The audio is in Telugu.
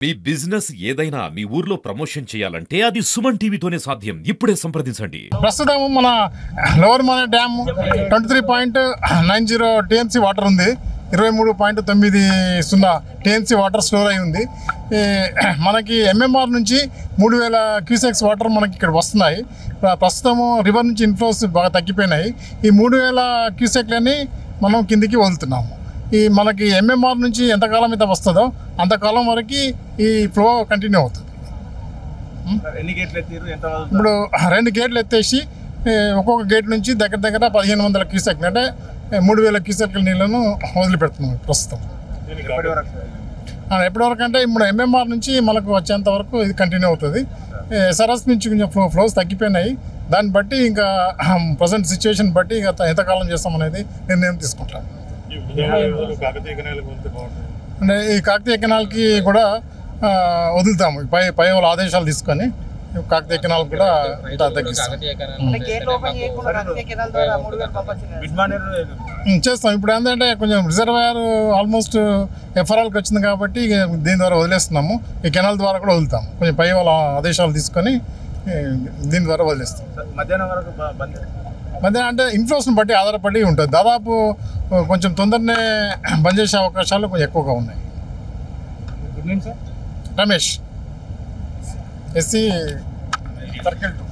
మీ బిజినెస్ ఏదైనా మీ ఊర్లో ప్రమోషన్ చేయాలంటే అది సుమన్ టీవీతోనే సాధ్యం. ఇప్పుడే సంప్రదించండి. ప్రస్తుతం మన లోవర్ మానే డ్యామ్ 23.90 టీఎంసీ వాటర్ ఉంది. 23.90 టీఎంసీ వాటర్ స్టోర్ అయి ఉంది. మనకి ఎంఎంఆర్ నుంచి 3000 క్యూసెక్స్ వాటర్ మనకి ఇక్కడ వస్తున్నాయి. ప్రస్తుతము రివర్ నుంచి ఇన్ఫ్లోస్ బాగా తగ్గిపోయినాయి. ఈ 3000 క్యూసెక్లని మనం కిందికి వదులుతున్నాము. ఈ మనకి ఎంఎంఆర్ నుంచి ఎంతకాలం అయితే వస్తుందో అంతకాలం వరకు ఈ ఫ్లో కంటిన్యూ అవుతుంది. ఇప్పుడు 2 గేట్లు ఎత్తేసి ఒక్కొక్క గేట్ నుంచి దగ్గర 1500 క్యూసెక్ అంటే 3000 క్యూసెక్ల నీళ్ళను వదిలిపెడుతున్నాం ప్రస్తుతం. ఎప్పటివరకు అంటే ఇప్పుడు ఎంఎంఆర్ నుంచి మనకు వచ్చేంత వరకు ఇది కంటిన్యూ అవుతుంది. ఎస్ఆర్ఎస్ నుంచి కొంచెం ఫ్లోస్ తగ్గిపోయినాయి. దాన్ని బట్టి ఇంకా ప్రజెంట్ సిచ్యువేషన్ బట్టి ఇంకా ఎంతకాలం చేస్తామనేది నిర్ణయం తీసుకుంటాం. అంటే ఈ కాకతీయ కెనాల్కి కూడా వదులుతాము. పై వాళ్ళ ఆదేశాలు తీసుకొని కాకతీయ కెనాల్ కూడా తగ్గిస్తాం చేస్తాం. ఇప్పుడు ఏంటంటే కొంచెం రిజర్వాయర్ ఆల్మోస్ట్ ఎఫ్ఆర్ఎల్కి వచ్చింది కాబట్టి దీని ద్వారా వదిలేస్తున్నాము. ఈ కెనాల్ ద్వారా కూడా వదులుతాము. కొంచెం పై వాళ్ళ ఆదేశాలు తీసుకొని దీని ద్వారా వదిలేస్తాం. మధ్యాహ్నం అంటే ఇన్ఫ్లోస్ని బట్టి ఆధారపడి ఉంటుంది. దాదాపు కొంచెం తొందరనే బంద్ చేసే అవకాశాలు కొంచెం ఎక్కువగా ఉన్నాయి. Ramesh SC circle 2.